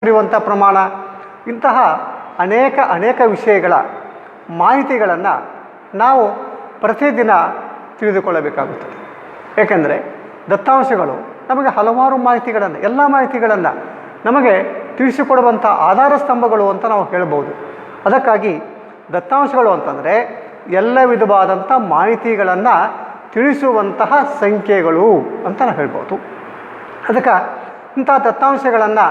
ಇರುವಂಥ ಪ್ರಮಾಣ, ಇಂತಹ ಅನೇಕ ವಿಷಯಗಳ ಮಾಹಿತಿಗಳನ್ನು ನಾವು ಪ್ರತಿದಿನ ತಿಳಿದುಕೊಳ್ಳಬೇಕಾಗುತ್ತದೆ. ಏಕೆಂದರೆ ದತ್ತಾಂಶಗಳು ನಮಗೆ ಹಲವಾರು ಮಾಹಿತಿಗಳನ್ನು, ಎಲ್ಲ ಮಾಹಿತಿಗಳನ್ನು ನಮಗೆ ತಿಳಿಸಿಕೊಡುವಂಥ ಆಧಾರ ಸ್ತಂಭಗಳು ಅಂತ ನಾವು ಹೇಳ್ಬೋದು. ಅದಕ್ಕಾಗಿ ದತ್ತಾಂಶಗಳು ಅಂತಂದರೆ ಎಲ್ಲ ವಿಧವಾದಂಥ ಮಾಹಿತಿಗಳನ್ನು ತಿಳಿಸುವಂತಹ ಸಂಖ್ಯೆಗಳು ಅಂತ ನಾವು ಹೇಳ್ಬೋದು. ಅದಕ್ಕೆ ಇಂಥ ದತ್ತಾಂಶಗಳನ್ನು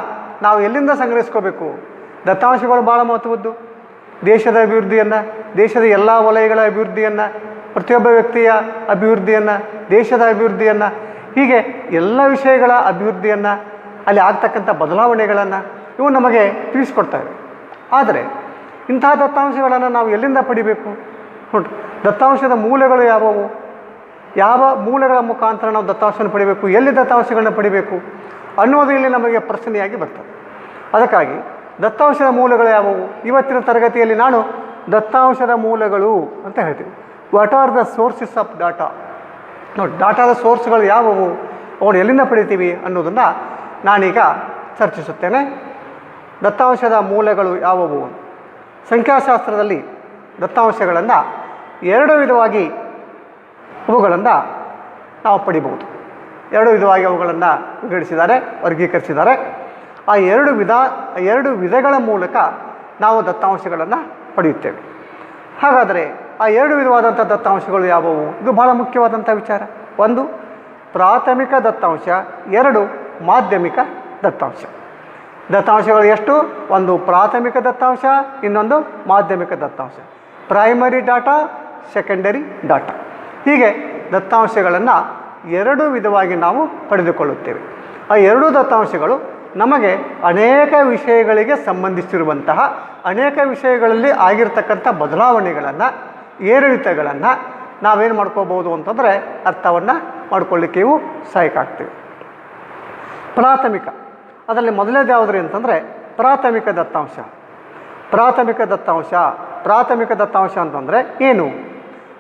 ನಾವು ಎಲ್ಲಿಂದ ಸಂಗ್ರಹಿಸ್ಕೋಬೇಕು? ದತ್ತಾಂಶಗಳು ಭಾಳ ಮಹತ್ವದ್ದು. ದೇಶದ ಅಭಿವೃದ್ಧಿಯನ್ನು, ದೇಶದ ಎಲ್ಲ ವಲಯಗಳ ಅಭಿವೃದ್ಧಿಯನ್ನು, ಪ್ರತಿಯೊಬ್ಬ ವ್ಯಕ್ತಿಯ ಅಭಿವೃದ್ಧಿಯನ್ನು, ದೇಶದ ಅಭಿವೃದ್ಧಿಯನ್ನು, ಹೀಗೆ ಎಲ್ಲ ವಿಷಯಗಳ ಅಭಿವೃದ್ಧಿಯನ್ನು, ಅಲ್ಲಿ ಆಗ್ತಕ್ಕಂಥ ಬದಲಾವಣೆಗಳನ್ನು ಇವು ನಮಗೆ ತಿಳಿಸ್ಕೊಡ್ತವೆ. ಆದರೆ ಇಂತಹ ದತ್ತಾಂಶಗಳನ್ನು ನಾವು ಎಲ್ಲಿಂದ ಪಡಿಬೇಕು? ನೋಡಿರಿ, ದತ್ತಾಂಶದ ಮೂಲಗಳು ಯಾವುವು? ಯಾವ ಮೂಲಗಳ ಮುಖಾಂತರ ನಾವು ದತ್ತಾಂಶವನ್ನು ಪಡಿಬೇಕು, ಎಲ್ಲಿ ದತ್ತಾಂಶಗಳನ್ನ ಪಡಿಬೇಕು ಅನ್ನೋದು ಇಲ್ಲಿ ನಮಗೆ ಪ್ರಶ್ನೆಯಾಗಿ ಬರ್ತದೆ. ಅದಕ್ಕಾಗಿ ದತ್ತಾಂಶದ ಮೂಲಗಳು ಯಾವುವು? ಇವತ್ತಿನ ತರಗತಿಯಲ್ಲಿ ನಾನು ದತ್ತಾಂಶದ ಮೂಲಗಳು ಅಂತ ಹೇಳ್ತೀವಿ. What are the sources of data? ನೋಡಿ, ಡಾಟಾದ ಸೋರ್ಸ್ಗಳು ಯಾವುವು, ಅವುಗಳು ಎಲ್ಲಿಂದ ಪಡಿತೀವಿ ಅನ್ನೋದನ್ನು ನಾನೀಗ ಚರ್ಚಿಸುತ್ತೇನೆ. ದತ್ತಾಂಶದ ಮೂಲಗಳು ಯಾವುವು? ಸಂಖ್ಯಾಶಾಸ್ತ್ರದಲ್ಲಿ ದತ್ತಾಂಶಗಳನ್ನು ಎರಡು ವಿಧವಾಗಿ ಅವುಗಳನ್ನು ನಾವು ಪಡಿಬಹುದು. ಎರಡು ವಿಧವಾಗಿ ಅವುಗಳನ್ನು ವಿಂಗಡಿಸಿದ್ದಾರೆ, ವರ್ಗೀಕರಿಸಿದ್ದಾರೆ. ಆ ಎರಡು ವಿಧಗಳ ಮೂಲಕ ನಾವು ದತ್ತಾಂಶಗಳನ್ನು ಪಡೆಯುತ್ತೇವೆ. ಹಾಗಾದರೆ ಆ ಎರಡು ವಿಧವಾದಂಥ ದತ್ತಾಂಶಗಳು ಯಾವುವು? ಇದು ಬಹಳ ಮುಖ್ಯವಾದಂಥ ವಿಚಾರ. ಒಂದು ಪ್ರಾಥಮಿಕ ದತ್ತಾಂಶ, ಎರಡು ಮಾಧ್ಯಮಿಕ ದತ್ತಾಂಶ. ದತ್ತಾಂಶಗಳು ಎಷ್ಟು? ಒಂದು ಪ್ರಾಥಮಿಕ ದತ್ತಾಂಶ, ಇನ್ನೊಂದು ಮಾಧ್ಯಮಿಕ ದತ್ತಾಂಶ. Primary data, secondary data. ಹೀಗೆ ದತ್ತಾಂಶಗಳನ್ನು ಎರಡು ವಿಧವಾಗಿ ನಾವು ಪಡೆದುಕೊಳ್ಳುತ್ತೇವೆ. ಆ ಎರಡೂ ದತ್ತಾಂಶಗಳು ನಮಗೆ ಅನೇಕ ವಿಷಯಗಳಿಗೆ ಸಂಬಂಧಿಸಿರುವಂತಹ, ಅನೇಕ ವಿಷಯಗಳಲ್ಲಿ ಆಗಿರ್ತಕ್ಕಂಥ ಬದಲಾವಣೆಗಳನ್ನು, ಏರಿಳಿತಗಳನ್ನು ನಾವೇನು ಮಾಡ್ಕೋಬೋದು ಅಂತಂದರೆ ಅರ್ಥವನ್ನು ಮಾಡ್ಕೊಳ್ಳಿಕ್ಕೆ ಇವು ಸಹಾಯಕ ಆಗ್ತವೆ. ಪ್ರಾಥಮಿಕ, ಅದರಲ್ಲಿ ಮೊದಲನೇದು ಯಾವುದ್ರಿ ಅಂತಂದರೆ ಪ್ರಾಥಮಿಕ ದತ್ತಾಂಶ. ಪ್ರಾಥಮಿಕ ದತ್ತಾಂಶ ಅಂತಂದರೆ ಏನು?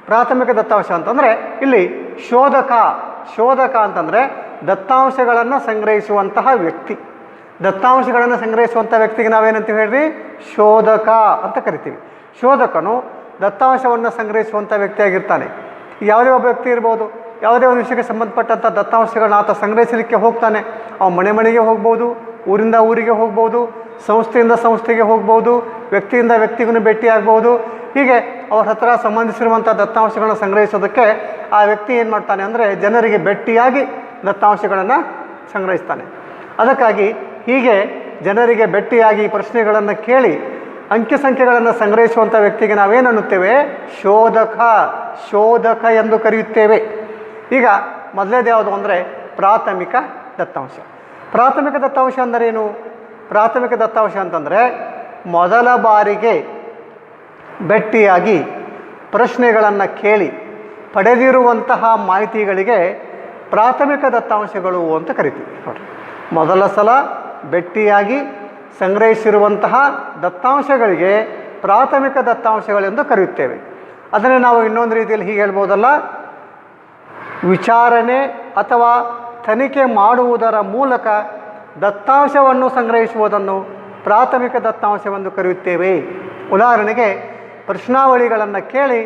ಪ್ರಾಥಮಿಕ ದತ್ತಾಂಶ ಅಂತಂದರೆ ಇಲ್ಲಿ ಶೋಧಕ ಅಂತಂದರೆ ದತ್ತಾಂಶಗಳನ್ನು ಸಂಗ್ರಹಿಸುವಂತಹ ವ್ಯಕ್ತಿ. ದತ್ತಾಂಶಗಳನ್ನು ಸಂಗ್ರಹಿಸುವಂಥ ವ್ಯಕ್ತಿಗೆ ನಾವೇನಂತೀವಿ ಹೇಳ್ರಿ? ಶೋಧಕ ಅಂತ ಕರಿತೀವಿ. ಶೋಧಕನು ದತ್ತಾಂಶವನ್ನು ಸಂಗ್ರಹಿಸುವಂಥ ವ್ಯಕ್ತಿಯಾಗಿರ್ತಾನೆ. ಯಾವುದೇ ಒಬ್ಬ ವ್ಯಕ್ತಿ ಇರ್ಬೋದು, ಯಾವುದೇ ಒಂದು ವಿಷಯಕ್ಕೆ ಸಂಬಂಧಪಟ್ಟಂಥ ದತ್ತಾಂಶಗಳನ್ನ ಆತ ಸಂಗ್ರಹಿಸಲಿಕ್ಕೆ ಹೋಗ್ತಾನೆ. ಅವನು ಮನೆಗೆ ಹೋಗ್ಬೋದು, ಊರಿಂದ ಊರಿಗೆ ಹೋಗ್ಬೋದು, ಸಂಸ್ಥೆಯಿಂದ ಸಂಸ್ಥೆಗೆ ಹೋಗ್ಬೋದು, ವ್ಯಕ್ತಿಯಿಂದ ವ್ಯಕ್ತಿಗೂ ಭೇಟಿ ಆಗ್ಬೋದು. ಹೀಗೆ ಅವ್ರ ಹತ್ರ ಸಂಬಂಧಿಸಿರುವಂಥ ದತ್ತಾಂಶಗಳನ್ನು ಸಂಗ್ರಹಿಸೋದಕ್ಕೆ ಆ ವ್ಯಕ್ತಿ ಏನು ಮಾಡ್ತಾನೆ ಅಂದರೆ ಜನರಿಗೆ ಭೇಟಿಯಾಗಿ ದತ್ತಾಂಶಗಳನ್ನು ಸಂಗ್ರಹಿಸ್ತಾನೆ. ಅದಕ್ಕಾಗಿ ಹೀಗೆ ಜನರಿಗೆ ಭೇಟಿಯಾಗಿ ಪ್ರಶ್ನೆಗಳನ್ನು ಕೇಳಿ ಅಂಕಿ ಸಂಖ್ಯೆಗಳನ್ನು ಸಂಗ್ರಹಿಸುವಂಥ ವ್ಯಕ್ತಿಗೆ ನಾವೇನು ಅನ್ನುತ್ತೇವೆ? ಶೋಧಕ ಎಂದು ಕರೆಯುತ್ತೇವೆ. ಈಗ ಮೊದಲೇದು ಯಾವುದು ಅಂದರೆ ಪ್ರಾಥಮಿಕ ದತ್ತಾಂಶ. ಪ್ರಾಥಮಿಕ ದತ್ತಾಂಶ ಅಂದರೇನು? ಪ್ರಾಥಮಿಕ ದತ್ತಾಂಶ ಅಂತಂದರೆ ಮೊದಲ ಬಾರಿಗೆ ಭೇಟಿಯಾಗಿ ಪ್ರಶ್ನೆಗಳನ್ನು ಕೇಳಿ ಪಡೆದಿರುವಂತಹ ಮಾಹಿತಿಗಳಿಗೆ ಪ್ರಾಥಮಿಕ ದತ್ತಾಂಶಗಳು ಅಂತ ಕರಿತೀವಿ. ನೋಡಿರಿ, ಮೊದಲ ಸಲ ಭೇಟಿಯಾಗಿ ಸಂಗ್ರಹಿಸಿರುವಂತಹ ದತ್ತಾಂಶಗಳಿಗೆ ಪ್ರಾಥಮಿಕ ದತ್ತಾಂಶಗಳೆಂದು ಕರೆಯುತ್ತೇವೆ. ಅದನ್ನು ನಾವು ಇನ್ನೊಂದು ರೀತಿಯಲ್ಲಿ ಹೀಗೆ ಹೇಳ್ಬೋದಲ್ಲ, ವಿಚಾರಣೆ ಅಥವಾ ತನಿಖೆ ಮಾಡುವುದರ ಮೂಲಕ ದತ್ತಾಂಶವನ್ನು ಸಂಗ್ರಹಿಸುವುದನ್ನು ಪ್ರಾಥಮಿಕ ದತ್ತಾಂಶವೆಂದು ಕರೆಯುತ್ತೇವೆ. ಉದಾಹರಣೆಗೆ ಪ್ರಶ್ನಾವಳಿಗಳನ್ನು ಕೇಳಿ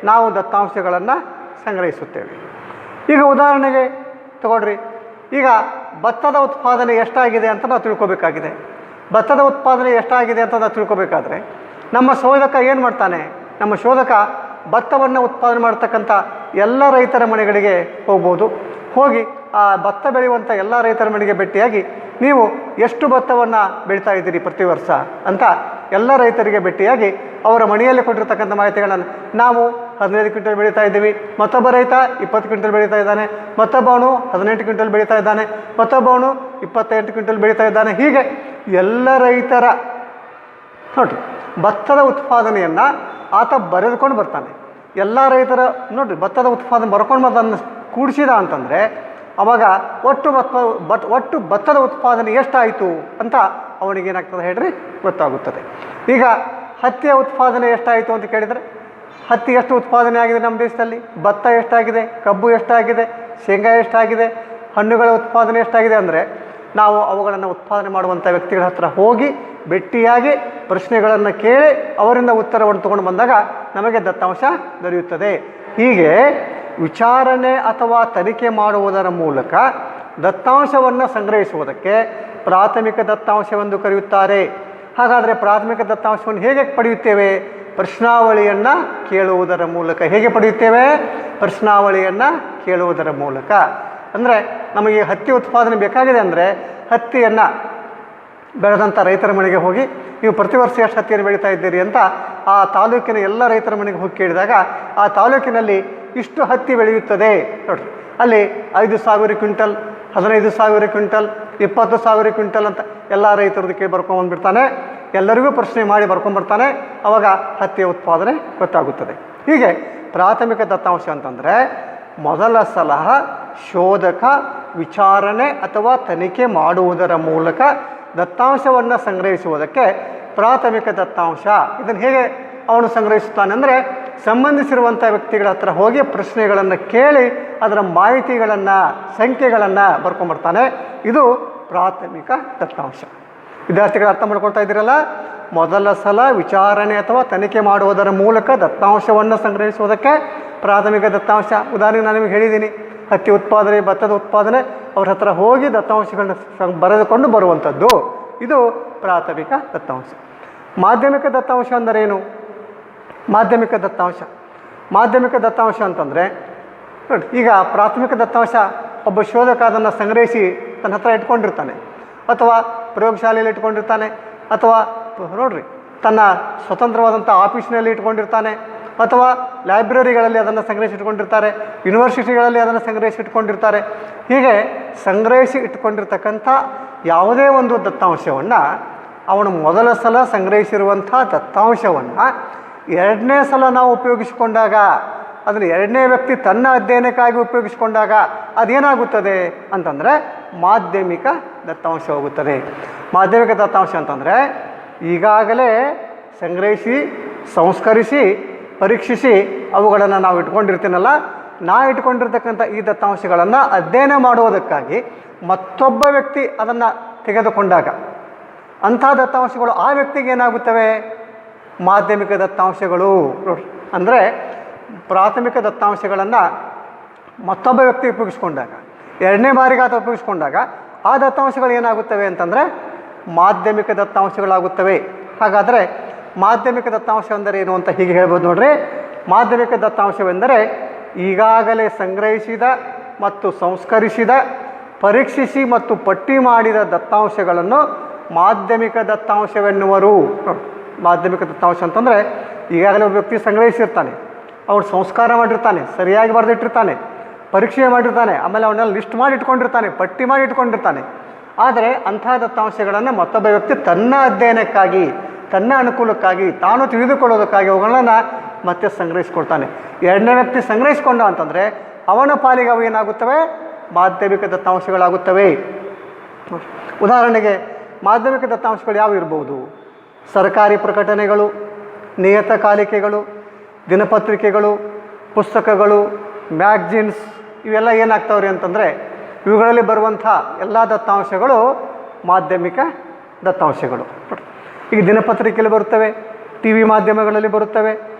ನಾವು ದತ್ತಾಂಶಗಳನ್ನು ಸಂಗ್ರಹಿಸುತ್ತೇವೆ. ಈಗ ಉದಾಹರಣೆಗೆ ತಗೊಳ್ರಿ, ಈಗ ಭತ್ತದ ಉತ್ಪಾದನೆ ಎಷ್ಟಾಗಿದೆ ಅಂತ ನಾವು ತಿಳ್ಕೊಬೇಕಾಗಿದೆ. ಭತ್ತದ ಉತ್ಪಾದನೆ ಎಷ್ಟಾಗಿದೆ ಅಂತ ನಾವು ತಿಳ್ಕೊಬೇಕಾದ್ರೆ ನಮ್ಮ ಶೋಧಕ ಏನು ಮಾಡ್ತಾನೆ? ನಮ್ಮ ಶೋಧಕ ಭತ್ತವನ್ನು ಉತ್ಪಾದನೆ ಮಾಡ್ತಕ್ಕಂಥ ಎಲ್ಲ ರೈತರ ಮನೆಗಳಿಗೆ ಹೋಗ್ಬೋದು. ಹೋಗಿ ಆ ಭತ್ತ ಬೆಳೆಯುವಂಥ ಎಲ್ಲ ರೈತರ ಮನೆಗೆ ಭೇಟಿಯಾಗಿ ನೀವು ಎಷ್ಟು ಭತ್ತವನ್ನು ಬೆಳೀತಾ ಇದ್ದೀರಿ ಪ್ರತಿ ವರ್ಷ ಅಂತ ಎಲ್ಲ ರೈತರಿಗೆ ಭೇಟಿಯಾಗಿ ಅವರ ಮನೆಯಲ್ಲಿ ಕೊಟ್ಟಿರ್ತಕ್ಕಂಥ ಮಾಹಿತಿಗಳನ್ನು, ನಾವು 15 ಕ್ವಿಂಟಲ್ ಬೆಳೀತಾ ಇದ್ದೀವಿ, ಮತ್ತೊಬ್ಬ ರೈತ 20 ಕ್ವಿಂಟಲ್ ಬೆಳೀತಾ ಇದ್ದಾನೆ, ಮತ್ತೊಬ್ಬವನು 18 ಕ್ವಿಂಟಲ್ ಬೆಳೀತಾ ಇದ್ದಾನೆ, ಮತ್ತೊಬ್ಬವನು 28 ಕ್ವಿಂಟಲ್ ಬೆಳೀತಾ ಇದ್ದಾನೆ. ಹೀಗೆ ಎಲ್ಲ ರೈತರ ನೋಡಿರಿ ಭತ್ತದ ಉತ್ಪಾದನೆಯನ್ನು ಆತ ಬರೆದುಕೊಂಡು ಬರ್ತಾನೆ. ಎಲ್ಲ ರೈತರ ನೋಡಿರಿ ಭತ್ತದ ಉತ್ಪಾದನೆ ಬರ್ಕೊಂಡು ಅದನ್ನು ಕೂಡಿಸಿದ ಅಂತಂದರೆ ಅವಾಗ ಒಟ್ಟು ಭತ್ತದ ಉತ್ಪಾದನೆ ಎಷ್ಟಾಯಿತು ಅಂತ ಅವನಿಗೇನಾಗ್ತದೆ ಹೇಳ್ರಿ ಗೊತ್ತಾಗುತ್ತದೆ. ಈಗ ಹತ್ತಿಯ ಉತ್ಪಾದನೆ ಎಷ್ಟಾಯಿತು ಅಂತ ಕೇಳಿದರೆ ಹತ್ತಿ ಎಷ್ಟು ಉತ್ಪಾದನೆ ಆಗಿದೆ ನಮ್ಮ ದೇಶದಲ್ಲಿ, ಭತ್ತ ಎಷ್ಟಾಗಿದೆ, ಕಬ್ಬು ಎಷ್ಟಾಗಿದೆ, ಶೇಂಗಾ ಎಷ್ಟಾಗಿದೆ, ಹಣ್ಣುಗಳ ಉತ್ಪಾದನೆ ಎಷ್ಟಾಗಿದೆ ಅಂದರೆ ನಾವು ಅವುಗಳನ್ನು ಉತ್ಪಾದನೆ ಮಾಡುವಂಥ ವ್ಯಕ್ತಿಗಳ ಹತ್ರ ಹೋಗಿ ಭೇಟಿಯಾಗಿ ಪ್ರಶ್ನೆಗಳನ್ನು ಕೇಳಿ ಅವರಿಂದ ಉತ್ತರವನ್ನು ತಗೊಂಡು ಬಂದಾಗ ನಮಗೆ ದತ್ತಾಂಶ ದೊರೆಯುತ್ತದೆ. ಹೀಗೆ ವಿಚಾರಣೆ ಅಥವಾ ತನಿಖೆ ಮಾಡುವುದರ ಮೂಲಕ ದತ್ತಾಂಶವನ್ನು ಸಂಗ್ರಹಿಸುವುದಕ್ಕೆ ಪ್ರಾಥಮಿಕ ದತ್ತಾಂಶವೆಂದು ಕರೆಯುತ್ತಾರೆ. ಹಾಗಾದರೆ ಪ್ರಾಥಮಿಕ ದತ್ತಾಂಶವನ್ನು ಹೇಗೆ ಪಡೆಯುತ್ತೇವೆ? ಪ್ರಶ್ನಾವಳಿಯನ್ನು ಕೇಳುವುದರ ಮೂಲಕ. ಹೇಗೆ ಪಡೆಯುತ್ತೇವೆ? ಪ್ರಶ್ನಾವಳಿಯನ್ನು ಕೇಳುವುದರ ಮೂಲಕ. ಅಂದರೆ ನಮಗೆ ಹತ್ತಿ ಉತ್ಪಾದನೆ ಬೇಕಾಗಿದೆ ಅಂದರೆ ಹತ್ತಿಯನ್ನು ಬೆಳೆದಂಥ ರೈತರ ಮನೆಗೆ ಹೋಗಿ ನೀವು ಪ್ರತಿ ವರ್ಷ ಎಷ್ಟು ಹತ್ತಿಯನ್ನು ಬೆಳೀತಾ ಇದ್ದೀರಿ ಅಂತ ಆ ತಾಲೂಕಿನ ಎಲ್ಲ ರೈತರ ಮನೆಗೆ ಹೋಗಿ ಕೇಳಿದಾಗ ಆ ತಾಲೂಕಿನಲ್ಲಿ ಇಷ್ಟು ಹತ್ತಿ ಬೆಳೆಯುತ್ತದೆ ನೋಡಿರಿ, ಅಲ್ಲಿ 5,000 ಕ್ವಿಂಟಲ್, 15,000 ಕ್ವಿಂಟಲ್, 20,000 ಕ್ವಿಂಟಲ್ ಅಂತ ಎಲ್ಲ ರೈತರದ್ದು ಕೇಳಿ ಬರ್ಕೊಂಡ್ಬಂದ್ಬಿಡ್ತಾನೆ. ಎಲ್ಲರಿಗೂ ಪ್ರಶ್ನೆ ಮಾಡಿ ಬರ್ಕೊಂಡ್ಬರ್ತಾನೆ. ಆವಾಗ ಹತ್ತಿಯ ಉತ್ಪಾದನೆ ಗೊತ್ತಾಗುತ್ತದೆ. ಹೀಗೆ ಪ್ರಾಥಮಿಕ ದತ್ತಾಂಶ ಅಂತಂದರೆ ಮೊದಲ ಸಲ ಶೋಧಕ ವಿಚಾರಣೆ ಅಥವಾ ತನಿಖೆ ಮಾಡುವುದರ ಮೂಲಕ ದತ್ತಾಂಶವನ್ನು ಸಂಗ್ರಹಿಸುವುದಕ್ಕೆ ಪ್ರಾಥಮಿಕ ದತ್ತಾಂಶ. ಇದನ್ನು ಹೇಗೆ ಅವನು ಸಂಗ್ರಹಿಸುತ್ತಾನೆ ಅಂದರೆ ಸಂಬಂಧಿಸಿರುವಂಥ ವ್ಯಕ್ತಿಗಳ ಹತ್ರ ಹೋಗಿ ಪ್ರಶ್ನೆಗಳನ್ನು ಕೇಳಿ ಅದರ ಮಾಹಿತಿಗಳನ್ನು, ಸಂಖ್ಯೆಗಳನ್ನು ಬರ್ಕೊಂಡ್ಬರ್ತಾನೆ. ಇದು ಪ್ರಾಥಮಿಕ ದತ್ತಾಂಶ. ವಿದ್ಯಾರ್ಥಿಗಳು ಅರ್ಥ ಮಾಡ್ಕೊಳ್ತಾ ಇದ್ದೀರಲ್ಲ? ಮೊದಲ ಸಲ ವಿಚಾರಣೆ ಅಥವಾ ತನಿಖೆ ಮಾಡುವುದರ ಮೂಲಕ ದತ್ತಾಂಶವನ್ನು ಸಂಗ್ರಹಿಸುವುದಕ್ಕೆ ಪ್ರಾಥಮಿಕ ದತ್ತಾಂಶ. ಉದಾಹರಣೆಗೆ ನಾನು ನಿಮಗೆ ಹೇಳಿದ್ದೀನಿ, ಹತ್ತಿ ಉತ್ಪಾದನೆ, ಭತ್ತದ ಉತ್ಪಾದನೆ, ಅವ್ರ ಹತ್ರ ಹೋಗಿ ದತ್ತಾಂಶಗಳನ್ನ ಬರೆದುಕೊಂಡು ಬರುವಂಥದ್ದು. ಇದು ಪ್ರಾಥಮಿಕ ದತ್ತಾಂಶ. ಮಾಧ್ಯಮಿಕ ದತ್ತಾಂಶ ಅಂದರೇನು? ಮಾಧ್ಯಮಿಕ ದತ್ತಾಂಶ ಅಂತಂದರೆ ನೋಡಿ, ಈಗ ಪ್ರಾಥಮಿಕ ದತ್ತಾಂಶ ಒಬ್ಬ ಶೋಧಕ ಅದನ್ನು ಸಂಗ್ರಹಿಸಿ ತನ್ನ ಹತ್ರ ಇಟ್ಕೊಂಡಿರ್ತಾನೆ, ಅಥವಾ ಪ್ರಯೋಗಶಾಲೆಯಲ್ಲಿ ಇಟ್ಕೊಂಡಿರ್ತಾನೆ, ಅಥವಾ ನೋಡ್ರಿ ತನ್ನ ಸ್ವತಂತ್ರವಾದಂಥ ಆಫೀಸ್ನಲ್ಲಿ ಇಟ್ಕೊಂಡಿರ್ತಾನೆ, ಅಥವಾ ಲೈಬ್ರರಿಗಳಲ್ಲಿ ಅದನ್ನು ಸಂಗ್ರಹಿಸಿ ಇಟ್ಕೊಂಡಿರ್ತಾರೆ, ಯೂನಿವರ್ಸಿಟಿಗಳಲ್ಲಿ ಅದನ್ನು ಸಂಗ್ರಹಿಸಿ ಇಟ್ಕೊಂಡಿರ್ತಾರೆ. ಹೀಗೆ ಸಂಗ್ರಹಿಸಿ ಇಟ್ಕೊಂಡಿರ್ತಕ್ಕಂಥ ಯಾವುದೇ ಒಂದು ದತ್ತಾಂಶವನ್ನು ಅವನು ಮೊದಲ ಸಲ ಸಂಗ್ರಹಿಸಿರುವಂಥ ದತ್ತಾಂಶವನ್ನು ಎರಡನೇ ಸಲ ನಾವು ಉಪಯೋಗಿಸಿಕೊಂಡಾಗ, ಅದನ್ನು ಎರಡನೇ ವ್ಯಕ್ತಿ ತನ್ನ ಅಧ್ಯಯನಕ್ಕಾಗಿ ಉಪಯೋಗಿಸಿಕೊಂಡಾಗ ಅದೇನಾಗುತ್ತದೆ ಅಂತಂದರೆ ಮಾಧ್ಯಮಿಕ ದತ್ತಾಂಶ ಹೋಗುತ್ತದೆ. ಮಾಧ್ಯಮಿಕ ದತ್ತಾಂಶ ಅಂತಂದರೆ ಈಗಾಗಲೇ ಸಂಗ್ರಹಿಸಿ, ಸಂಸ್ಕರಿಸಿ, ಪರೀಕ್ಷಿಸಿ ಅವುಗಳನ್ನು ನಾವು ಇಟ್ಕೊಂಡಿರ್ತೀನಲ್ಲ, ಇಟ್ಕೊಂಡಿರ್ತಕ್ಕಂಥ ಈ ದತ್ತಾಂಶಗಳನ್ನು ಅಧ್ಯಯನ ಮಾಡುವುದಕ್ಕಾಗಿ ಮತ್ತೊಬ್ಬ ವ್ಯಕ್ತಿ ಅದನ್ನು ತೆಗೆದುಕೊಂಡಾಗ ಅಂಥ ದತ್ತಾಂಶಗಳು ಆ ವ್ಯಕ್ತಿಗೆ ಏನಾಗುತ್ತವೆ? ಮಾಧ್ಯಮಿಕ ದತ್ತಾಂಶಗಳು. ಅಂದರೆ ಪ್ರಾಥಮಿಕ ದತ್ತಾಂಶಗಳನ್ನು ಮತ್ತೊಬ್ಬ ವ್ಯಕ್ತಿ ಉಪಯೋಗಿಸ್ಕೊಂಡಾಗ, ಎರಡನೇ ಬಾರಿಗೆ ಆತ ಉಪಯೋಗಿಸ್ಕೊಂಡಾಗ ಆ ದತ್ತಾಂಶಗಳು ಏನಾಗುತ್ತವೆ ಅಂತಂದರೆ ಮಾಧ್ಯಮಿಕ ದತ್ತಾಂಶಗಳಾಗುತ್ತವೆ. ಹಾಗಾದರೆ ಮಾಧ್ಯಮಿಕ ದತ್ತಾಂಶ ಅಂದರೆ ಏನು ಅಂತ ಹೀಗೆ ಹೇಳ್ಬೋದು ನೋಡ್ರಿ. ಮಾಧ್ಯಮಿಕ ದತ್ತಾಂಶವೆಂದರೆ ಈಗಾಗಲೇ ಸಂಗ್ರಹಿಸಿದ ಮತ್ತು ಸಂಸ್ಕರಿಸಿದ, ಪರೀಕ್ಷಿಸಿ ಮತ್ತು ಪಟ್ಟಿ ಮಾಡಿದ ದತ್ತಾಂಶಗಳನ್ನು ಮಾಧ್ಯಮಿಕ ದತ್ತಾಂಶವೆನ್ನುವರು. ಮಾಧ್ಯಮಿಕ ದತ್ತಾಂಶ ಅಂತಂದರೆ ಈಗಾಗಲೇ ಒಬ್ಬ ವ್ಯಕ್ತಿ ಸಂಗ್ರಹಿಸಿರ್ತಾನೆ, ಅವನು ಸಂಸ್ಕಾರ ಮಾಡಿರ್ತಾನೆ, ಸರಿಯಾಗಿ ಬರೆದಿಟ್ಟಿರ್ತಾನೆ, ಪರೀಕ್ಷೆ ಮಾಡಿರ್ತಾನೆ, ಆಮೇಲೆ ಅವನ್ನೆಲ್ಲ ಲಿಸ್ಟ್ ಮಾಡಿ ಇಟ್ಕೊಂಡಿರ್ತಾನೆ, ಪಟ್ಟಿ ಮಾಡಿ ಇಟ್ಕೊಂಡಿರ್ತಾನೆ. ಆದರೆ ಅಂಥ ದತ್ತಾಂಶಗಳನ್ನು ಮತ್ತೊಬ್ಬ ವ್ಯಕ್ತಿ ತನ್ನ ಅಧ್ಯಯನಕ್ಕಾಗಿ, ತನ್ನ ಅನುಕೂಲಕ್ಕಾಗಿ, ತಾನು ತಿಳಿದುಕೊಳ್ಳೋದಕ್ಕಾಗಿ ಅವುಗಳನ್ನು ಮತ್ತೆ ಸಂಗ್ರಹಿಸ್ಕೊಳ್ತಾನೆ. ಎರಡನೇ ವ್ಯಕ್ತಿ ಸಂಗ್ರಹಿಸ್ಕೊಂಡ ಅಂತಂದರೆ ಅವನ ಪಾಲಿಗೆ ಅವು ಏನಾಗುತ್ತವೆ? ಮಾಧ್ಯಮಿಕ ದತ್ತಾಂಶಗಳಾಗುತ್ತವೆ. ಉದಾಹರಣೆಗೆ ಮಾಧ್ಯಮಿಕ ದತ್ತಾಂಶಗಳು ಯಾವ ಇರ್ಬೋದು? ಸರ್ಕಾರಿ ಪ್ರಕಟಣೆಗಳು, ನಿಯತಕಾಲಿಕೆಗಳು, ದಿನಪತ್ರಿಕೆಗಳು, ಪುಸ್ತಕಗಳು, ಮ್ಯಾಗ್ಜಿನ್ಸ್, ಇವೆಲ್ಲ ಏನಾಗ್ತಾವ್ರಿ ಅಂತಂದರೆ ಇವುಗಳಲ್ಲಿ ಬರುವಂಥ ಎಲ್ಲ ದತ್ತಾಂಶಗಳು ಮಾಧ್ಯಮಿಕ ದತ್ತಾಂಶಗಳು. ಈಗ ದಿನಪತ್ರಿಕೆಯಲ್ಲಿ ಬರುತ್ತವೆ, ಟಿ ವಿ ಮಾಧ್ಯಮಗಳಲ್ಲಿ ಬರುತ್ತವೆ,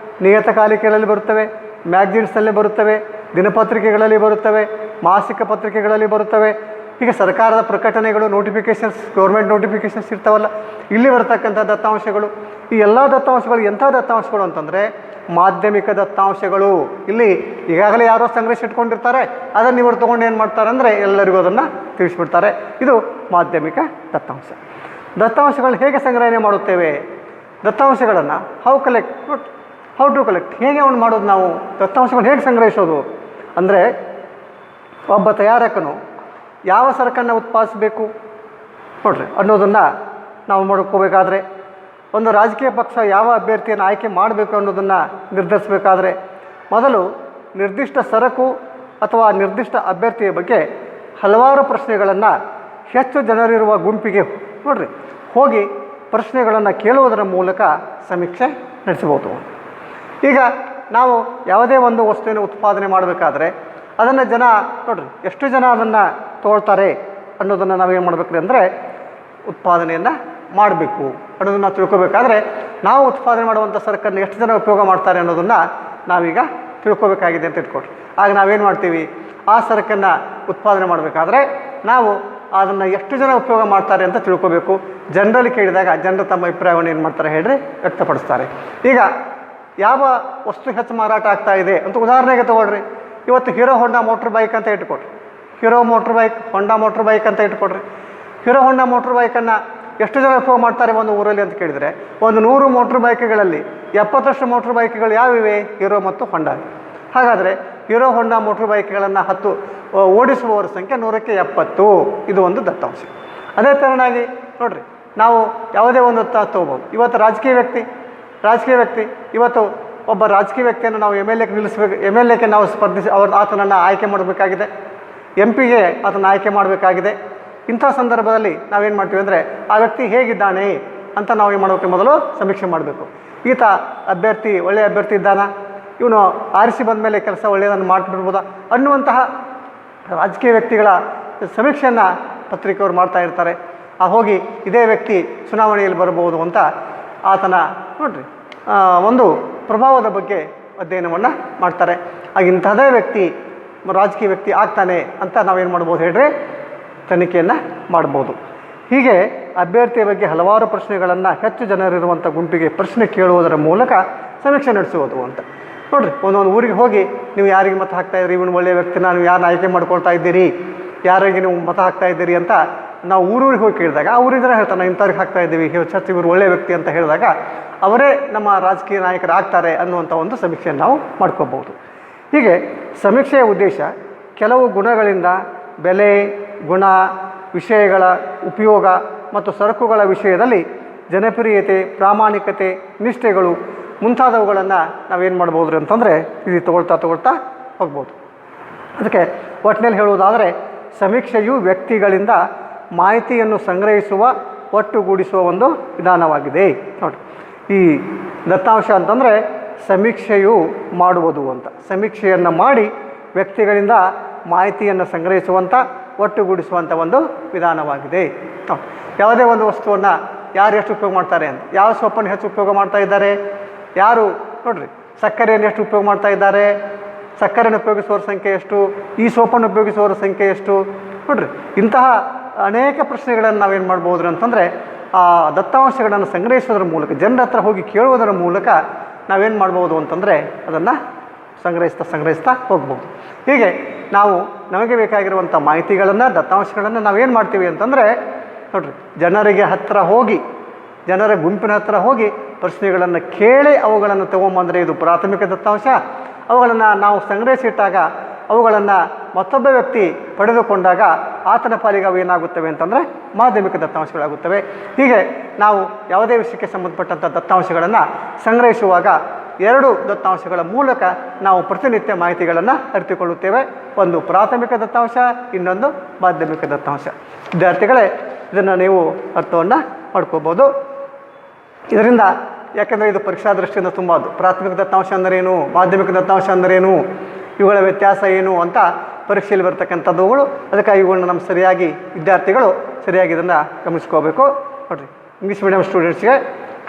ನಿಯತಕಾಲಿಕೆಗಳಲ್ಲಿ ಬರುತ್ತವೆ, ಮ್ಯಾಗ್ಜಿನ್ಸ್ನಲ್ಲಿ ಬರುತ್ತವೆ, ದಿನಪತ್ರಿಕೆಗಳಲ್ಲಿ ಬರುತ್ತವೆ, ಮಾಸಿಕ ಪತ್ರಿಕೆಗಳಲ್ಲಿ ಬರುತ್ತವೆ. ಹೀಗೆ ಸರ್ಕಾರದ ಪ್ರಕಟಣೆಗಳು, ನೋಟಿಫಿಕೇಷನ್ಸ್, ಗೌರ್ಮೆಂಟ್ ನೋಟಿಫಿಕೇಷನ್ಸ್ ಇರ್ತಾವಲ್ಲ, ಇಲ್ಲಿ ಬರ್ತಕ್ಕಂಥ ದತ್ತಾಂಶಗಳು. ಈ ಎಲ್ಲ ದತ್ತಾಂಶಗಳು ಎಂಥ ದತ್ತಾಂಶಗಳು ಅಂತಂದರೆ ಮಾಧ್ಯಮಿಕ ದತ್ತಾಂಶಗಳು. ಇಲ್ಲಿ ಈಗಾಗಲೇ ಯಾರೋ ಸಂಗ್ರಹಿಸಿಟ್ಕೊಂಡಿರ್ತಾರೆ, ಅದನ್ನು ಇವರು ತೊಗೊಂಡು ಏನು ಮಾಡ್ತಾರೆ ಅಂದರೆ ಎಲ್ಲರಿಗೂ ಅದನ್ನು ತಿಳಿಸ್ಬಿಡ್ತಾರೆ. ಇದು ಮಾಧ್ಯಮಿಕ ದತ್ತಾಂಶ. ದತ್ತಾಂಶಗಳು ಹೇಗೆ ಸಂಗ್ರಹಣೆ ಮಾಡುತ್ತೇವೆ? ದತ್ತಾಂಶಗಳನ್ನು ಹೌ ಟು ಕಲೆಕ್ಟ್, ಹೇಗೆ ಅವನು ಮಾಡೋದು? ನಾವು ದತ್ತಾಂಶಗಳು ಹೇಗೆ ಸಂಗ್ರಹಿಸೋದು ಅಂದರೆ ಒಬ್ಬ ತಯಾರಕನು ಯಾವ ಸರಕನ್ನು ಉತ್ಪಾದಿಸಬೇಕು ನೋಡ್ರಿ ಅನ್ನೋದನ್ನು ನಾವು ಮಾಡ್ಕೋಬೇಕಾದ್ರೆ, ಒಂದು ರಾಜಕೀಯ ಪಕ್ಷ ಯಾವ ಅಭ್ಯರ್ಥಿಯನ್ನು ಆಯ್ಕೆ ಮಾಡಬೇಕು ಅನ್ನೋದನ್ನು ನಿರ್ಧರಿಸಬೇಕಾದ್ರೆ ಮೊದಲು ನಿರ್ದಿಷ್ಟ ಸರಕು ಅಥವಾ ನಿರ್ದಿಷ್ಟ ಅಭ್ಯರ್ಥಿಯ ಬಗ್ಗೆ ಹಲವಾರು ಪ್ರಶ್ನೆಗಳನ್ನು ಹೆಚ್ಚು ಜನರಿರುವ ಗುಂಪಿಗೆ ನೋಡ್ರಿ ಹೋಗಿ ಪ್ರಶ್ನೆಗಳನ್ನು ಕೇಳುವುದರ ಮೂಲಕ ಸಮೀಕ್ಷೆ ನಡೆಸಬಹುದು. ಈಗ ನಾವು ಯಾವುದೇ ಒಂದು ವಸ್ತುವಿನ ಉತ್ಪಾದನೆ ಮಾಡಬೇಕಾದ್ರೆ ಅದನ್ನು ಜನ ನೋಡ್ರಿ ಎಷ್ಟು ಜನ ಅದನ್ನು ತೊಗೊಳ್ತಾರೆ ಅನ್ನೋದನ್ನು ನಾವೇನು ಮಾಡಬೇಕ್ರಿ ಅಂದರೆ ಉತ್ಪಾದನೆಯನ್ನು ಮಾಡಬೇಕು ಅನ್ನೋದನ್ನು ತಿಳ್ಕೊಬೇಕಾದ್ರೆ ನಾವು ಉತ್ಪಾದನೆ ಮಾಡುವಂಥ ಸರಕನ್ನು ಎಷ್ಟು ಜನ ಉಪಯೋಗ ಮಾಡ್ತಾರೆ ಅನ್ನೋದನ್ನು ನಾವೀಗ ತಿಳ್ಕೊಬೇಕಾಗಿದೆ ಅಂತ ಇಟ್ಕೊಳ್ರಿ. ಆಗ ನಾವೇನು ಮಾಡ್ತೀವಿ, ಆ ಸರಕನ್ನು ಉತ್ಪಾದನೆ ಮಾಡಬೇಕಾದ್ರೆ ನಾವು ಅದನ್ನು ಎಷ್ಟು ಜನ ಉಪಯೋಗ ಮಾಡ್ತಾರೆ ಅಂತ ತಿಳ್ಕೊಬೇಕು. ಜನರಲ್ಲಿ ಕೇಳಿದಾಗ ಜನರು ತಮ್ಮ ಅಭಿಪ್ರಾಯವನ್ನು ಏನು ಮಾಡ್ತಾರೆ ಹೇಳ್ರಿ, ವ್ಯಕ್ತಪಡಿಸ್ತಾರೆ. ಈಗ ಯಾವ ವಸ್ತು ಹೆಚ್ಚು ಮಾರಾಟ ಆಗ್ತಾ ಇದೆ ಅಂತ ಉದಾಹರಣೆಗೆ ತೊಗೊಳ್ರಿ. ಇವತ್ತು ಹೀರೋ ಹೊಂಡಾ ಮೋಟ್ರ್ ಬೈಕ್ ಅಂತ ಇಟ್ಕೊಡ್ರಿ, ಹೊಂಡಾ ಮೋಟ್ರ್ ಬೈಕ್ ಅಂತ ಇಟ್ಕೊಡ್ರಿ. ಹೀರೋ ಹೊಂಡಾ ಮೋಟ್ರ್ ಬೈಕನ್ನು ಎಷ್ಟು ಜನ ಉಪಯೋಗ ಮಾಡ್ತಾರೆ ಒಂದು ಊರಲ್ಲಿ ಅಂತ ಕೇಳಿದರೆ, ಒಂದು 100 ಮೋಟ್ರ್ ಬೈಕ್ಗಳಲ್ಲಿ 70 ಮೋಟ್ರ್ ಬೈಕ್ಗಳು ಯಾವಿವೆ, ಹೀರೋ ಮತ್ತು ಹೊಂಡಾ. ಹಾಗಾದರೆ ಹೀರೋ ಹೊಂಡಾ ಮೋಟ್ರ್ ಬೈಕ್ಗಳನ್ನು ಓಡಿಸುವವರ ಸಂಖ್ಯೆ 100ಕ್ಕೆ 70. ಇದು ಒಂದು ದತ್ತಾಂಶ. ಅದೇ ಥರನಾಗಿ ನೋಡಿರಿ, ನಾವು ಯಾವುದೇ ಒಂದು ತೊಗೋಬೋದು. ಇವತ್ತು ರಾಜಕೀಯ ವ್ಯಕ್ತಿ ಇವತ್ತು ಒಬ್ಬ ರಾಜಕೀಯ ವ್ಯಕ್ತಿಯನ್ನು ನಾವು MLAಗೆ ನಾವು ಸ್ಪರ್ಧಿಸಿ ಆತನನ್ನು ಆಯ್ಕೆ ಮಾಡಬೇಕಾಗಿದೆ, MP ಗೆ ಆತನ ಆಯ್ಕೆ ಮಾಡಬೇಕಾಗಿದೆ. ಇಂಥ ಸಂದರ್ಭದಲ್ಲಿ ನಾವೇನು ಮಾಡ್ತೀವಿ ಅಂದರೆ, ಆ ವ್ಯಕ್ತಿ ಹೇಗಿದ್ದಾನೆ ಅಂತ ನಾವು ಏನು ಮಾಡಬೇಕು, ಮೊದಲು ಸಮೀಕ್ಷೆ ಮಾಡಬೇಕು. ಈತ ಒಳ್ಳೆಯ ಅಭ್ಯರ್ಥಿ ಇದ್ದಾನ, ಇವನು ಆರಿಸಿ ಬಂದ ಮೇಲೆ ಕೆಲಸ ಒಳ್ಳೆಯದನ್ನು ಮಾಡಿಬಿಡ್ಬೋದಾ ಅನ್ನುವಂತಹ ರಾಜಕೀಯ ವ್ಯಕ್ತಿಗಳ ಸಮೀಕ್ಷೆಯನ್ನು ಪತ್ರಿಕೆಯವರು ಮಾಡ್ತಾ ಇರ್ತಾರೆ. ಹೋಗಿ ಇದೇ ವ್ಯಕ್ತಿ ಚುನಾವಣೆಯಲ್ಲಿ ಬರಬಹುದು ಅಂತ ಆತನ ನೋಡ್ರಿ ಒಂದು ಪ್ರಭಾವದ ಬಗ್ಗೆ ಅಧ್ಯಯನವನ್ನು ಮಾಡ್ತಾರೆ. ಆಗ ಇಂಥದೇ ವ್ಯಕ್ತಿ ರಾಜಕೀಯ ವ್ಯಕ್ತಿ ಆಗ್ತಾನೆ ಅಂತ ನಾವೇನು ಮಾಡ್ಬೋದು ಹೇಳ್ರಿ, ತನಿಖೆಯನ್ನು ಮಾಡ್ಬೋದು. ಹೀಗೆ ಅಭ್ಯರ್ಥಿಯ ಬಗ್ಗೆ ಹಲವಾರು ಪ್ರಶ್ನೆಗಳನ್ನು ಹೆಚ್ಚು ಜನರಿರುವಂಥ ಗುಂಪಿಗೆ ಪ್ರಶ್ನೆ ಕೇಳುವುದರ ಮೂಲಕ ಸಮೀಕ್ಷೆ ನಡೆಸುವುದು ಅಂತ ನೋಡಿರಿ. ಒಂದೊಂದು ಊರಿಗೆ ಹೋಗಿ ನೀವು ಯಾರಿಗೆ ಮತ ಹಾಕ್ತಾಯಿದ್ದೀರಿ, ಇವನು ಒಳ್ಳೆಯ ವ್ಯಕ್ತಿನ ನೀವು ಯಾರನ್ನ ಆಯ್ಕೆ ಮಾಡ್ಕೊಳ್ತಾ ಇದ್ದೀರಿ, ಯಾರಿಗೆ ನೀವು ಮತ ಹಾಕ್ತಾ ಇದ್ದೀರಿ ಅಂತ ನಾವು ಊರೂರಿಗೆ ಹೋಗಿ ಕೇಳಿದಾಗ ಆ ಊರಿನ ಹೇಳ್ತಾರೆ, ನಾವು ಇಂಥವ್ರಿಗೆ ಹಾಕ್ತಾ ಇದ್ದೀವಿ, ಇವರು ಒಳ್ಳೆಯ ವ್ಯಕ್ತಿ ಅಂತ ಹೇಳಿದಾಗ ಅವರೇ ನಮ್ಮ ರಾಜಕೀಯ ನಾಯಕರು ಆಗ್ತಾರೆ ಅನ್ನುವಂಥ ಒಂದು ಸಮೀಕ್ಷೆಯನ್ನು ನಾವು ಮಾಡ್ಕೋಬಹುದು. ಹೀಗೆ ಸಮೀಕ್ಷೆಯ ಉದ್ದೇಶ ಕೆಲವು ಗುಣಗಳಿಂದ ಬೆಲೆ, ಗುಣ, ವಿಷಯಗಳ ಉಪಯೋಗ ಮತ್ತು ಸರಕುಗಳ ವಿಷಯದಲ್ಲಿ ಜನಪ್ರಿಯತೆ, ಪ್ರಾಮಾಣಿಕತೆ, ನಿಷ್ಠೆಗಳು ಮುಂತಾದವುಗಳನ್ನು ನಾವೇನು ಮಾಡ್ಬೋದು ಅಂತಂದರೆ ಇದು ತಗೊಳ್ತಾ ಹೋಗ್ಬೋದು. ಅದಕ್ಕೆ ಒಟ್ಟಿನಲ್ಲಿ ಹೇಳುವುದಾದರೆ ಸಮೀಕ್ಷೆಯು ವ್ಯಕ್ತಿಗಳಿಂದ ಮಾಹಿತಿಯನ್ನು ಸಂಗ್ರಹಿಸುವ, ಒಟ್ಟುಗೂಡಿಸುವ ಒಂದು ವಿಧಾನವಾಗಿದೆ. ನೋಡಿ, ಈ ದತ್ತಾಂಶ ಅಂತಂದರೆ ಸಮೀಕ್ಷೆಯು ಮಾಡುವುದು ಅಂತ. ಸಮೀಕ್ಷೆಯನ್ನು ಮಾಡಿ ವ್ಯಕ್ತಿಗಳಿಂದ ಮಾಹಿತಿಯನ್ನು ಸಂಗ್ರಹಿಸುವಂಥ, ಒಟ್ಟುಗೂಡಿಸುವಂಥ ಒಂದು ವಿಧಾನವಾಗಿದೆ. ನೋಡಿ, ಯಾವುದೇ ಒಂದು ವಸ್ತುವನ್ನು ಯಾರು ಎಷ್ಟು ಉಪಯೋಗ ಮಾಡ್ತಾರೆ ಅಂತ, ಯಾವ ಸೊಪ್ಪನ್ನು ಹೆಚ್ಚು ಉಪಯೋಗ ಮಾಡ್ತಾ ಇದ್ದಾರೆ, ಯಾರು ನೋಡಿರಿ ಸಕ್ಕರೆಯನ್ನು ಎಷ್ಟು ಉಪಯೋಗ ಮಾಡ್ತಾ ಇದ್ದಾರೆ, ಸಕ್ಕರೆಯನ್ನು ಉಪಯೋಗಿಸುವವರ ಸಂಖ್ಯೆ ಎಷ್ಟು, ಈ ಸೋಪನ್ನು ಉಪಯೋಗಿಸುವವರ ಸಂಖ್ಯೆ ಎಷ್ಟು, ನೋಡಿರಿ ಇಂತಹ ಅನೇಕ ಪ್ರಶ್ನೆಗಳನ್ನು ನಾವೇನು ಮಾಡ್ಬೋದು ಅಂತಂದರೆ ಆ ದತ್ತಾಂಶಗಳನ್ನು ಸಂಗ್ರಹಿಸೋದ್ರ ಮೂಲಕ, ಜನರ ಹತ್ರ ಹೋಗಿ ಕೇಳುವುದರ ಮೂಲಕ ನಾವೇನು ಮಾಡ್ಬೋದು ಅಂತಂದರೆ ಅದನ್ನು ಸಂಗ್ರಹಿಸ್ತಾ ಹೋಗ್ಬೋದು. ಹೀಗೆ ನಾವು ನಮಗೆ ಬೇಕಾಗಿರುವಂಥ ಮಾಹಿತಿಗಳನ್ನು, ದತ್ತಾಂಶಗಳನ್ನು ನಾವೇನು ಮಾಡ್ತೀವಿ ಅಂತಂದರೆ ನೋಡಿರಿ ಜನರಿಗೆ ಹತ್ತಿರ ಹೋಗಿ, ಜನರ ಗುಂಪಿನ ಹತ್ತಿರ ಹೋಗಿ ಪ್ರಶ್ನೆಗಳನ್ನು ಕೇಳಿ ಅವುಗಳನ್ನು ತೊಗೊಂಬಂದರೆ ಇದು ಪ್ರಾಥಮಿಕ ದತ್ತಾಂಶ. ಅವುಗಳನ್ನು ನಾವು ಸಂಗ್ರಹಿಸಿಟ್ಟಾಗ ಅವುಗಳನ್ನು ಮತ್ತೊಬ್ಬ ವ್ಯಕ್ತಿ ಪಡೆದುಕೊಂಡಾಗ ಆತನ ಪಾಲಿಗೆ ಅವು ಏನಾಗುತ್ತವೆ ಅಂತಂದರೆ ಮಾಧ್ಯಮಿಕ ದತ್ತಾಂಶಗಳಾಗುತ್ತವೆ. ಹೀಗೆ ನಾವು ಯಾವುದೇ ವಿಷಯಕ್ಕೆ ಸಂಬಂಧಪಟ್ಟಂಥ ದತ್ತಾಂಶಗಳನ್ನು ಸಂಗ್ರಹಿಸುವಾಗ 2 ದತ್ತಾಂಶಗಳ ಮೂಲಕ ನಾವು ಪ್ರತಿನಿತ್ಯ ಮಾಹಿತಿಗಳನ್ನು ಅರಿತುಕೊಳ್ಳುತ್ತೇವೆ. ಒಂದು ಪ್ರಾಥಮಿಕ ದತ್ತಾಂಶ, ಇನ್ನೊಂದು ಮಾಧ್ಯಮಿಕ ದತ್ತಾಂಶ. ವಿದ್ಯಾರ್ಥಿಗಳೇ, ಇದನ್ನು ನೀವು ಅರ್ಥವನ್ನು ಮಾಡ್ಕೋಬೋದು. ಇದರಿಂದ ಯಾಕೆಂದರೆ ಇದು ಪರೀಕ್ಷಾ ದೃಷ್ಟಿಯಿಂದ ತುಂಬ ಪ್ರಾಥಮಿಕ ದತ್ತಾಂಶ ಅಂದರೇನು, ಮಾಧ್ಯಮಿಕ ದತ್ತಾಂಶ ಅಂದರೇನು, ಇವುಗಳ ವ್ಯತ್ಯಾಸ ಏನು ಅಂತ ಪರೀಕ್ಷೆಯಲ್ಲಿ ಬರ್ತಕ್ಕಂಥದ್ದುಗಳು. ಅದಕ್ಕಾಗಿ ಇವುಗಳನ್ನ ನಮ್ಮ ವಿದ್ಯಾರ್ಥಿಗಳು ಸರಿಯಾಗಿ ಇದನ್ನು ಗಮನಿಸ್ಕೋಬೇಕು. ನೋಡಿರಿ, ಇಂಗ್ಲೀಷ್ ಮೀಡಿಯಂ ಸ್ಟೂಡೆಂಟ್ಸ್ಗೆ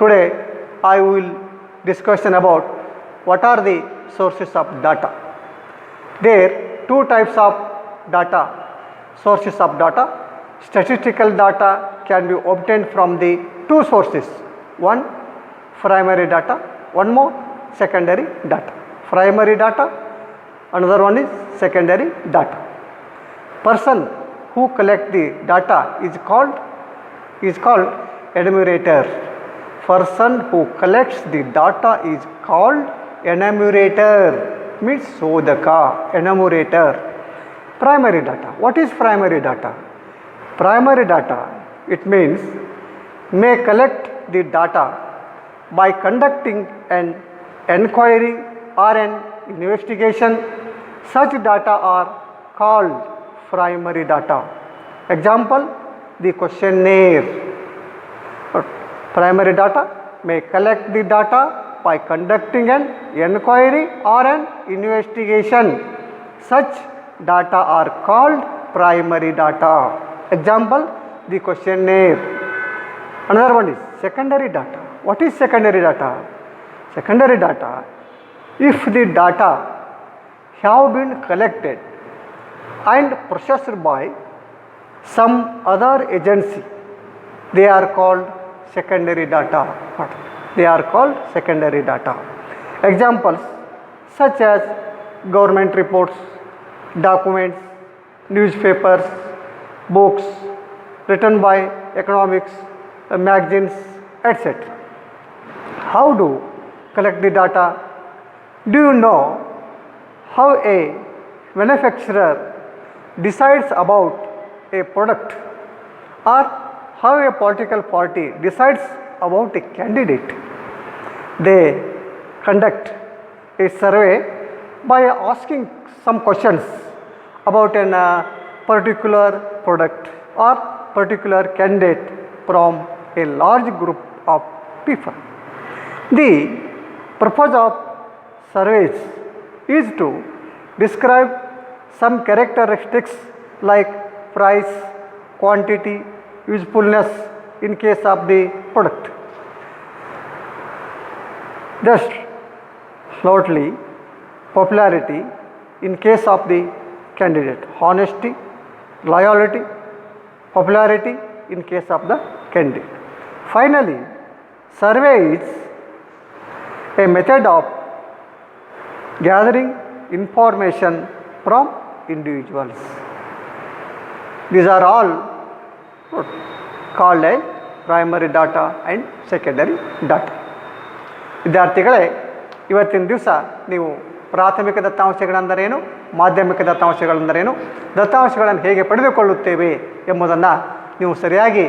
today I will discussion about what are the sources of data. There 2 types of data, sources of data. Statistical data can be obtained from the 2 sources. One primary data, one more secondary data. Primary data, another one is secondary data. Person who collect the data is called enumerator. Person who collects the data is called enumerator, means sodhaka, enumerator. Primary data. What is primary data? Primary data, it means may collect the data by conducting an enquiry or an investigation. Such data are called primary data. Example, the questionnaire. Primary data may collect the data by conducting an enquiry or an investigation. Such data are called primary data. Example, the questionnaire. Another one is secondary data. What is secondary data? Secondary data, if the data have been collected and processed by some other agency, they are called secondary data. They are called secondary data. Examples such as government reports, documents, newspapers, books written by economics, magazines, etc. How do collect the data? Do you know how a manufacturer decides about a product, or how a political party decides about a candidate? They conduct a survey by asking some questions about a particular product or particular candidate from a large group of people. The purpose of surveys is to describe some characteristics like price, quantity, usefulness in case of the product. Just shortly, popularity in case of the candidate, honesty, loyalty, popularity in case of the candidate. Finally, survey is a method of gathering information from individuals. These are all called as primary data and secondary data. ವಿದ್ಯಾರ್ಥಿಗಳೇ, ಇವತ್ತಿನ ದಿವಸ ನೀವು ಪ್ರಾಥಮಿಕ ದತ್ತಾಂಶಗಳೆಂದರೇನು, ಮಾಧ್ಯಮಿಕ ದತ್ತಾಂಶಗಳೆಂದರೇನು, ದತ್ತಾಂಶಗಳನ್ನು ಹೇಗೆ ಪಡೆದುಕೊಳ್ಳುತ್ತೇವೆ ಎಂಬುದನ್ನು ನೀವು ಸರಿಯಾಗಿ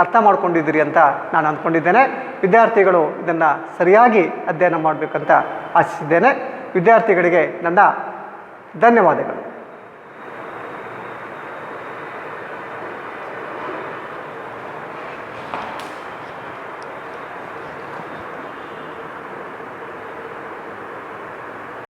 ಅರ್ಥ ಮಾಡಿಕೊಂಡಿದ್ದೀರಿ ಅಂತ ನಾನು ಅಂದ್ಕೊಂಡಿದ್ದೇನೆ. ವಿದ್ಯಾರ್ಥಿಗಳು ಇದನ್ನು ಸರಿಯಾಗಿ ಅಧ್ಯಯನ ಮಾಡಬೇಕಂತ ಆಶಿಸಿದ್ದೇನೆ. ವಿದ್ಯಾರ್ಥಿಗಳಿಗೆ ನನ್ನ ಧನ್ಯವಾದಗಳು.